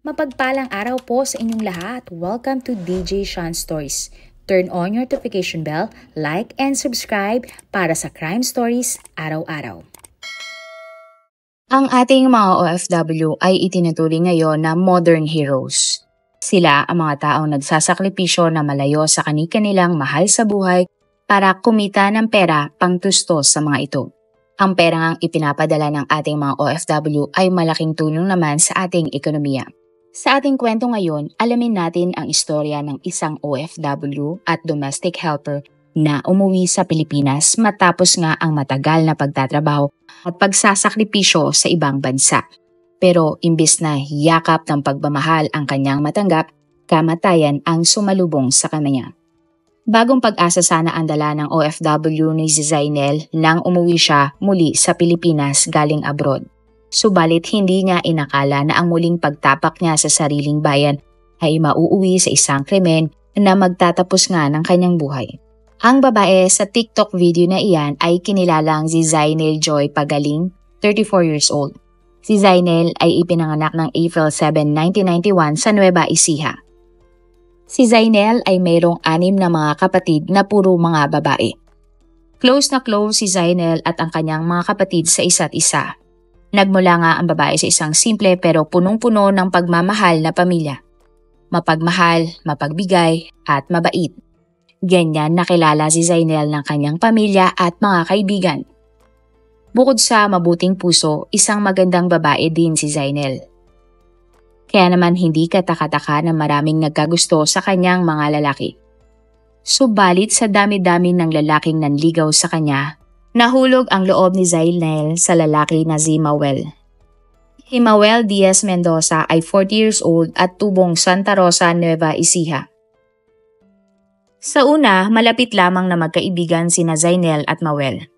Mapagpalang araw po sa inyong lahat. Welcome to DJ Sean Stories. Turn on your notification bell, like and subscribe para sa crime stories araw-araw. Ang ating mga OFW ay itinuturing ngayon na modern heroes. Sila ang mga taong nagsasakripisyo na malayo sa kani-kanilang mahal sa buhay para kumita ng pera pangtustos sa mga ito. Ang perang ipinapadala ng ating mga OFW ay malaking tulong naman sa ating ekonomiya. Sa ating kwento ngayon, alamin natin ang istorya ng isang OFW at domestic helper na umuwi sa Pilipinas matapos nga ang matagal na pagtatrabaho at pagsasakripisyo sa ibang bansa. Pero imbis na yakap ng pagmamahal ang kanyang matanggap, kamatayan ang sumalubong sa kanya. Bagong pag-asa sana ang dala ng OFW ni Zainel nang umuwi siya muli sa Pilipinas galing abroad. Subalit hindi niya inakala na ang muling pagtapak niya sa sariling bayan ay mauuwi sa isang krimen na magtatapos nga ng kanyang buhay. Ang babae sa TikTok video na iyan ay kinilalang si Zainel Joy Pagaling, 34 years old. Si Zainel ay ipinanganak ng April 7, 1991 sa Nueva Ecija. Si Zainel ay mayroong 6 na mga kapatid na puro mga babae. Close na close si Zainel at ang kanyang mga kapatid sa isa't isa. Nagmula nga ang babae sa isang simple pero punong-puno ng pagmamahal na pamilya. Mapagmahal, mapagbigay, at mabait. Ganyan nakilala si Zainel ng kanyang pamilya at mga kaibigan. Bukod sa mabuting puso, isang magandang babae din si Zainel. Kaya naman hindi katakataka na maraming nagkagusto sa kanyang mga lalaki. Subalit sa dami-dami ng lalaking nanligaw sa kanya, nahulog ang loob ni Zainel sa lalaki na si Mawel. Si Mawel Diaz Mendoza ay 40 years old at tubong Santa Rosa, Nueva Ecija. Sa una, malapit lamang na magkaibigan sina Zainel at Mawel.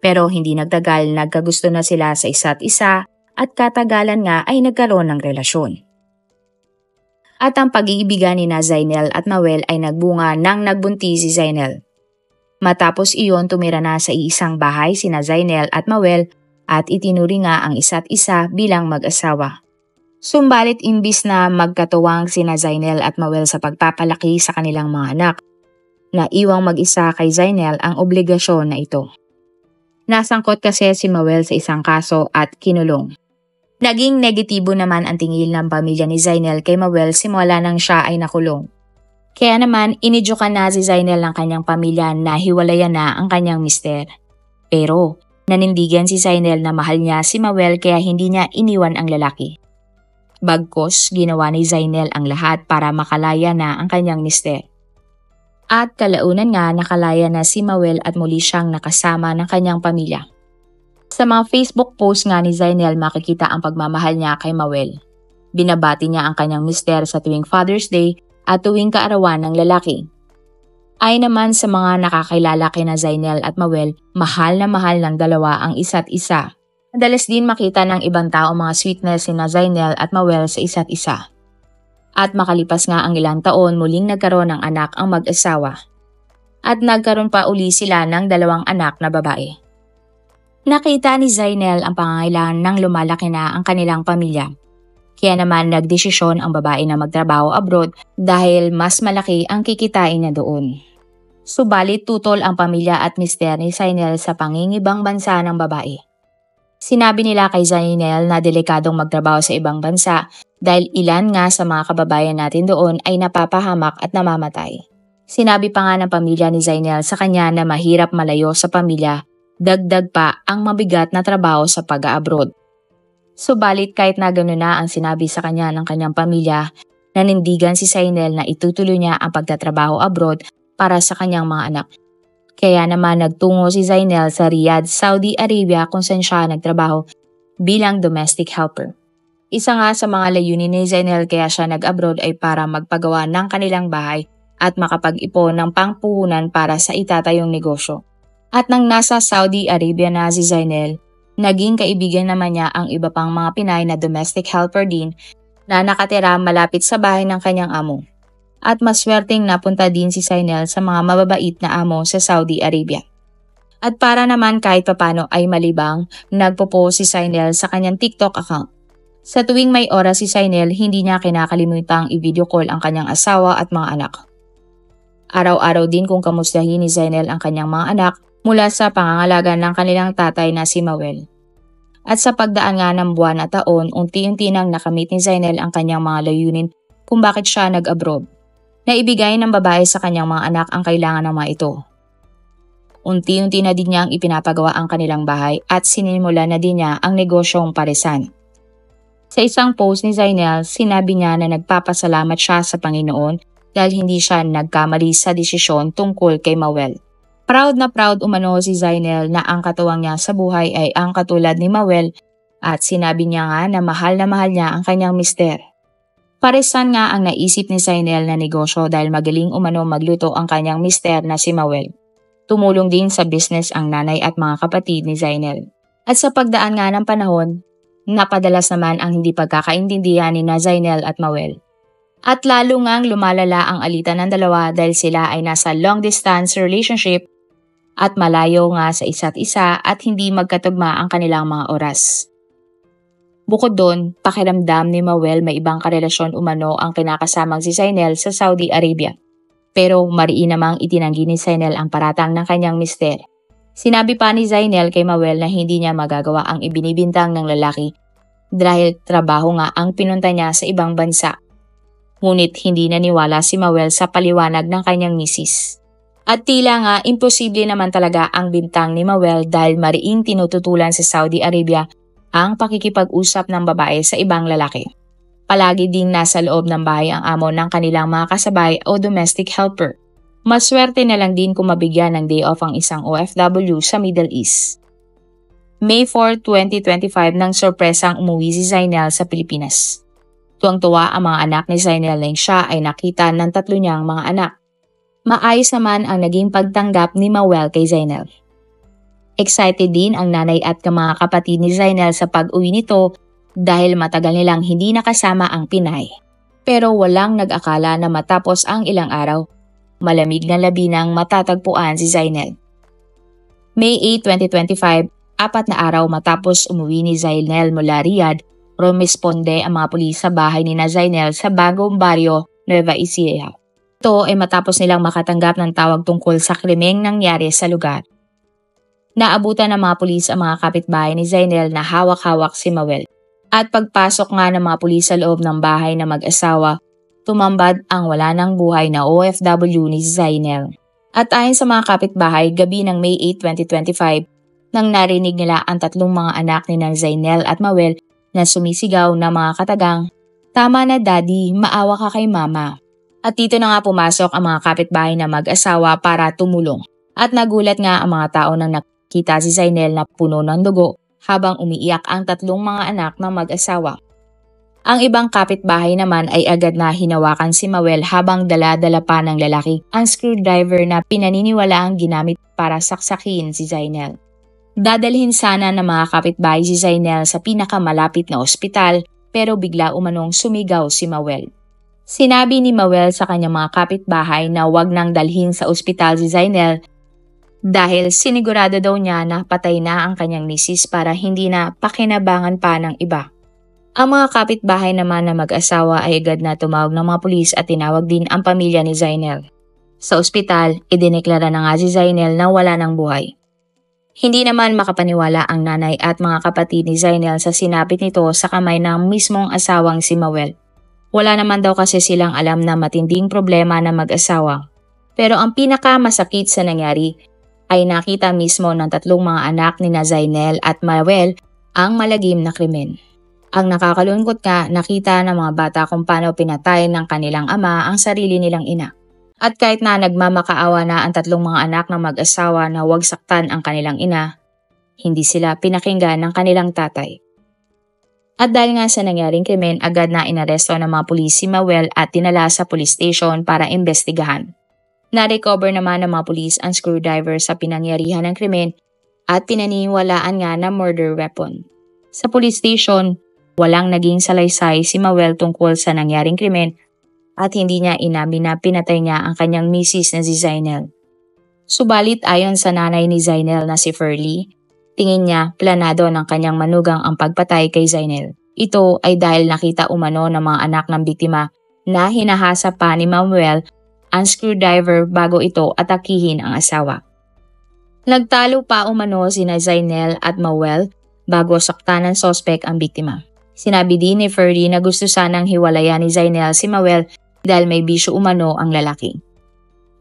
Pero hindi nagtagal nagkagusto na sila sa isa't isa at katagalan nga ay nagkaroon ng relasyon. At ang pag-iibigan ni Zainel at Mawel ay nagbunga nang nagbuntis si Zainel. Matapos iyon tumira na sa iisang bahay sina Zainel at Mawel at itinuri nga ang isa't isa bilang mag-asawa. Sumbalit imbis na magkatuwang sina Zainel at Mawel sa pagpapalaki sa kanilang mga anak, naiwang mag-isa kay Zainel ang obligasyon na ito. Nasangkot kasi si Mawel sa isang kaso at kinulong. Naging negatibo naman ang tingin ng pamilya ni Zainel kay Mawel simula nang siya ay nakulong. Kaya naman, inidyukan na si Zainel ng kanyang pamilya na hiwalayan na ang kanyang mister. Pero, nanindigan si Zainel na mahal niya si Mawel kaya hindi niya iniwan ang lalaki. Bagkus, ginawa ni Zainel ang lahat para makalaya na ang kanyang mister. At kalaunan nga nakalaya na si Mawel at muli siyang nakasama ng kanyang pamilya. Sa mga Facebook post nga ni Zainel makikita ang pagmamahal niya kay Mawel. Binabati niya ang kanyang mister sa tuwing Father's Day at tuwing kaarawan ng lalaki. Ay naman sa mga nakakilala kina Zainel at Mawel, mahal na mahal ng dalawa ang isa't isa. Madalas din makita ng ibang tao mga sweetness sina Zainel at Mawel sa isa't isa. At makalipas nga ang ilang taon muling nagkaroon ng anak ang mag-asawa. At nagkaroon pa uli sila ng 2 anak na babae. Nakita ni Zainel ang pangangailangan ng lumalaki na ang kanilang pamilya. Kaya naman nagdesisyon ang babae na magtrabaho abroad dahil mas malaki ang kikitain niya doon. Subalit tutol ang pamilya at mister ni Zainel sa pangingibang bansa ng babae. Sinabi nila kay Zainel na delikadong magtrabaho sa ibang bansa dahil ilan nga sa mga kababayan natin doon ay napapahamak at namamatay. Sinabi pa nga ng pamilya ni Zainel sa kanya na mahirap malayo sa pamilya, dagdag pa ang mabigat na trabaho sa pag-abroad. Subalit kahit na gano'n na ang sinabi sa kanya ng kanyang pamilya, nanindigan si Zainel na itutuloy niya ang pagtatrabaho abroad para sa kanyang mga anak. Kaya naman nagtungo si Zainel sa Riyadh, Saudi Arabia kung saan siya nagtrabaho bilang domestic helper. Isa nga sa mga layunin ni Zainel kaya siya nag-abroad ay para magpagawa ng kanilang bahay at makapag-ipon ng pangpuhunan para sa itatayong negosyo. At nang nasa Saudi Arabia na si Zainel, naging kaibigan naman niya ang iba pang mga Pinay na domestic helper din na nakatira malapit sa bahay ng kanyang amo. At maswerteng napunta din si Zainel sa mga mababait na amo sa Saudi Arabia. At para naman kahit papano ay malibang, nagpo-post si Zainel sa kanyang TikTok account. Sa tuwing may oras si Zainel, hindi niya kinakalimutang i-video call ang kanyang asawa at mga anak. Araw-araw din kung kamustahin ni Zainel ang kanyang mga anak mula sa pangangalaga ng kanilang tatay na si Mawel. At sa pagdaan nga ng buwan at taon, unti-unti nang nakamit ni Zainel ang kanyang mga layunin kung bakit siya nag-abroad. Naibigay ng babae sa kanyang mga anak ang kailangan ng mga ito. Unti-unti na din niyang ipinapagawa ang kanilang bahay at sinimula na din niya ang negosyong paresan. Sa isang post ni Zainel, sinabi niya na nagpapasalamat siya sa Panginoon dahil hindi siya nagkamali sa desisyon tungkol kay Mawel. Proud na proud umano si Zainel na ang katuwang niya sa buhay ay ang katulad ni Mawel at sinabi niya nga na mahal niya ang kanyang mister. Paresan nga ang naisip ni Zainel na negosyo dahil magaling umano magluto ang kanyang mister na si Mawel. Tumulong din sa business ang nanay at mga kapatid ni Zainel. At sa pagdaan nga ng panahon, napadalas naman ang hindi pagkakaintindihan ni Zainel at Mawel. At lalo ngang lumalala ang alitan ng dalawa dahil sila ay nasa long distance relationship at malayo nga sa isa't isa at hindi magkatugma ang kanilang mga oras. Bukod doon, pakiramdam ni Mawel may ibang karelasyon umano ang kinakasamang si Zainel sa Saudi Arabia. Pero mariin namang itinanggi ni Zainel ang paratang ng kanyang mister. Sinabi pa ni Zainel kay Mawel na hindi niya magagawa ang ibinibintang ng lalaki dahil trabaho nga ang pinunta niya sa ibang bansa. Ngunit hindi naniwala si Mawel sa paliwanag ng kanyang misis. At tila nga imposible naman talaga ang bintang ni Mawel dahil mariing tinututulan sa Saudi Arabia ang pakikipag-usap ng babae sa ibang lalaki. Palagi ding nasa loob ng bahay ang amo ng kanilang mga kasabay o domestic helper. Maswerte na lang din kung mabigyan ng day off ang isang OFW sa Middle East. May 4, 2025 nang sorpresang umuwi si Zainel sa Pilipinas. Tuwang-tuwa ang mga anak ni Zainel na siya ay nakita ng 3 niyang mga anak. Maayos naman ang naging pagtanggap ni Mawel kay Zainel. Excited din ang nanay at mga kapatid ni Zainel sa pag-uwi nito dahil matagal nilang hindi nakasama ang Pinay. Pero walang nag-akala na matapos ang ilang araw, malamig na labi nang matatagpuan si Zainel. May 8, 2025, 4 na araw matapos umuwi ni Zainel mula Riyadh, rumesponde ang mga pulis sa bahay ni Zainel sa bagong baryo, Nueva Ecija. Ito ay matapos nilang makatanggap ng tawag tungkol sa krimeng nangyari sa lugar. Naabutan ng mga pulis ang mga kapitbahay ni Zainel na hawak-hawak si Mawel. At pagpasok nga ng mga pulis sa loob ng bahay na mag-asawa, tumambad ang wala ng buhay na OFW ni Zainel. At ayon sa mga kapitbahay, gabi ng May 8, 2025, nang narinig nila ang 3 mga anak ni Zainel at Mawel na sumisigaw na mga katagang, "Tama na daddy, maawa ka kay mama." At dito na nga pumasok ang mga kapitbahay na mag-asawa para tumulong. At nagulat nga ang mga tao nang nakita si Zainel na puno ng dugo habang umiiyak ang 3 mga anak ng mag-asawa. Ang ibang kapitbahay naman ay agad na hinawakan si Mawel habang dala-dala pa ng lalaki ang screwdriver na pinaniniwalaang ginamit para saksakin si Zainel. Dadalhin sana ng mga kapitbahay si Zainel sa pinakamalapit na ospital pero bigla umanong sumigaw si Mawel. Sinabi ni Mawel sa kanyang mga kapitbahay na wag nang dalhin sa ospital si Zainel dahil sinigurado daw niya na patay na ang kanyang misis para hindi na pakinabangan pa ng iba. Ang mga kapitbahay naman na mag-asawa ay agad na tumawag ng mga pulis at tinawag din ang pamilya ni Zainel. Sa ospital, idineklara na nga si Zainel na wala ng buhay. Hindi naman makapaniwala ang nanay at mga kapatid ni Zainel sa sinapit nito sa kamay ng mismong asawang si Mawel. Wala naman daw kasi silang alam na matinding problema na mag-asawa. Pero ang pinakamasakit sa nangyari ay nakita mismo ng 3 mga anak ni Zainel at Mawel ang malagim na krimen. Ang nakakalungkot nga, nakita ng mga bata kung paano pinatay ng kanilang ama ang sarili nilang ina. At kahit na nagmamakaawa na ang 3 mga anak ng mag-asawa na huwag saktan ang kanilang ina, hindi sila pinakinggan ng kanilang tatay. At dahil nga sa nangyaring krimen, agad na inaresto ng mga pulis si Mawel at dinala sa police station para imbestigahan. Na-recover naman ng mga pulis ang screwdriver sa pinangyarihan ng krimen at pinaniniwalaan nga na murder weapon. Sa police station, walang naging salaysay si Mawel tungkol sa nangyaring krimen at hindi niya inamin na pinatay niya ang kanyang misis na si Zainel. Subalit ayon sa nanay ni Zainel na si Furley, tingin niya planado ng kanyang manugang ang pagpatay kay Zainel. Ito ay dahil nakita umano ng mga anak ng biktima na hinahasa pa ni Manuel ang screwdriver bago ito atakihin ang asawa. Nagtalo pa umano sina Zainel at Mawel bago saktan ng sospek ang biktima. Sinabi din ni Ferdy na gusto sanang hiwalayan ni Zainel si Mawel dahil may bisyo umano ang lalaki.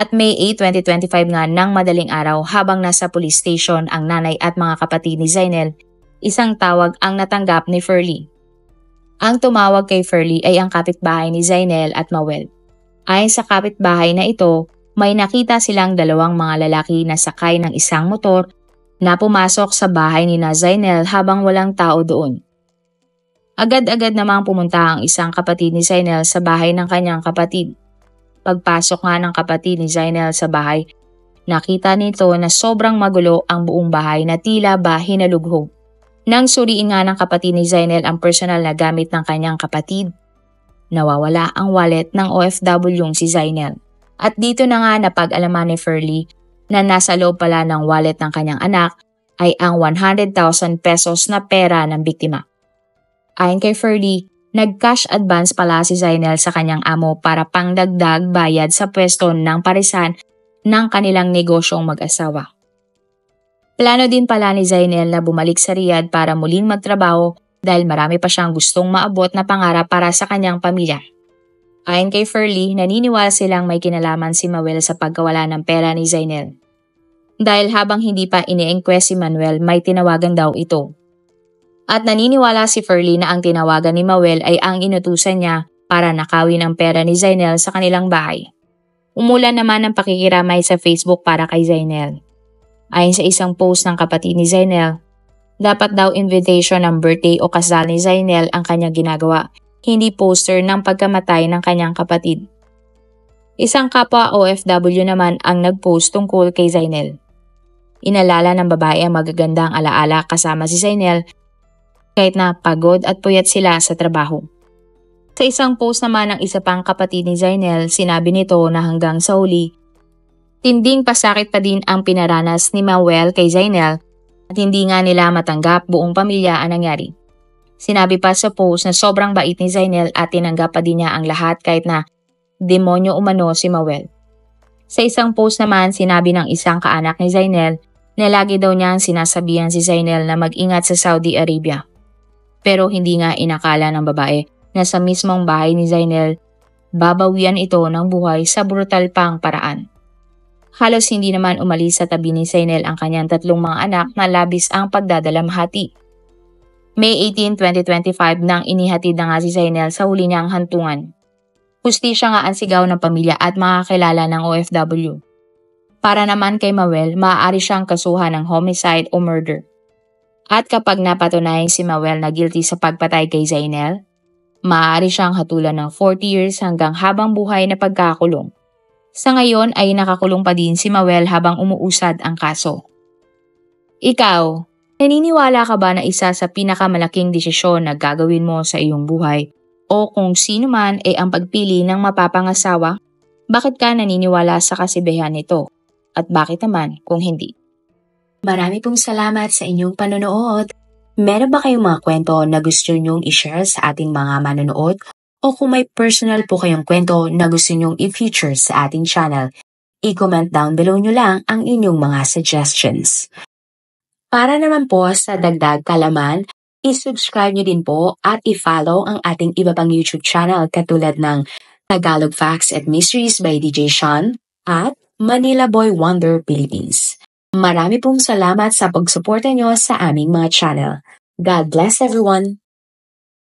At May 8, 2025 nga ng madaling araw habang nasa police station ang nanay at mga kapatid ni Zainel, isang tawag ang natanggap ni Ferdy. Ang tumawag kay Ferdy ay ang kapitbahay ni Zainel at Mawel. Ayon sa kapitbahay na ito, may nakita silang dalawang mga lalaki na sakay ng isang motor na pumasok sa bahay ni Zainel habang walang tao doon. Agad-agad namang pumunta ang isang kapatid ni Zainel sa bahay ng kanyang kapatid. Pagpasok nga ng kapatid ni Zainel sa bahay, nakita nito na sobrang magulo ang buong bahay na tila ba hinalugho. Nang suriin nga ng kapatid ni Zainel ang personal na gamit ng kanyang kapatid, nawawala ang wallet ng OFW si Zainel. At dito na nga napag-alaman ni Ferdy na nasa loob pala ng wallet ng kanyang anak ay ang 100,000 pesos na pera ng biktima. Ayon kay Ferdy, nag-cash advance pala si Zainel sa kanyang amo para pangdagdag bayad sa pwesto ng parisan ng kanilang negosyong mag-asawa. Plano din pala ni Zainel na bumalik sa Riyadh para muling magtrabaho dahil marami pa siyang gustong maabot na pangarap para sa kanyang pamilya. Ayon kay Ferdy, naniniwala silang may kinalaman si Mawel sa pagkawala ng pera ni Zainel. Dahil habang hindi pa ini-inquest si Manuel, may tinawagan daw ito. At naniniwala si Ferdy na ang tinawagan ni Mawel ay ang inutusan niya para nakawin ang pera ni Zainel sa kanilang bahay. Umulan naman ang pakikiramay sa Facebook para kay Zainel. Ayon sa isang post ng kapatid ni Zainel, dapat daw invitation ng birthday o kasal ni Zainel ang kanyang ginagawa, hindi poster ng pagkamatay ng kanyang kapatid. Isang kapwa OFW naman ang nag-post tungkol kay Zainel. Inalala ng babae ang magagandang alaala kasama si Zainel kahit na pagod at puyat sila sa trabaho. Sa isang post naman ng isa pang kapatid ni Zainel, sinabi nito na hanggang sa huli, tinding pasakit pa din ang pinaranas ni Mawel kay Zainel at hindi nga nila matanggap buong pamilya ang nangyari. Sinabi pa sa post na sobrang bait ni Zainel at tinanggap pa din niya ang lahat kahit na demonyo umano si Mawel. Sa isang post naman, sinabi ng isang kaanak ni Zainel na lagi daw niyang sinasabihan si Zainel na mag-ingat sa Saudi Arabia. Pero hindi nga inakala ng babae na sa mismong bahay ni Zainel, babawian ito ng buhay sa brutal pang paraan. Halos hindi naman umalis sa tabi ni Zainel ang kanyang tatlong mga anak na labis ang pagdadalamhati. May 18, 2025 nang inihatid na nga si Zainel sa huli niyang hantungan. Hustisya nga ang sigaw ng pamilya at mga kilala ng OFW. Para naman kay Mawel, maaari siyang kasuhan ng homicide o murder. At kapag napatunayan si Mawel na guilty sa pagpatay kay Zainel, maaari siyang hatulan ng 40 years hanggang habang buhay na pagkakulong. Sa ngayon ay nakakulong pa din si Mawel habang umuusad ang kaso. Ikaw, naniniwala ka ba na isa sa pinakamalaking desisyon na gagawin mo sa iyong buhay o kung sino man ay ang pagpili ng mapapangasawa? Bakit ka naniniwala sa kasibihan nito? At bakit naman kung hindi? Marami pong salamat sa inyong panonood. Meron ba kayong mga kwento na gusto nyong i-share sa ating mga manonood? O kung may personal po kayong kwento na gusto nyong i-feature sa ating channel, i-comment down below nyo lang ang inyong mga suggestions. Para naman po sa dagdag kalaman, i-subscribe nyo din po at i-follow ang ating iba pang YouTube channel katulad ng Tagalog Facts and Mysteries by DJ Sean at Manila Boy Wonder Philippines. Marami pong salamat sa pagsuporta nyo sa aming mga channel. God bless everyone!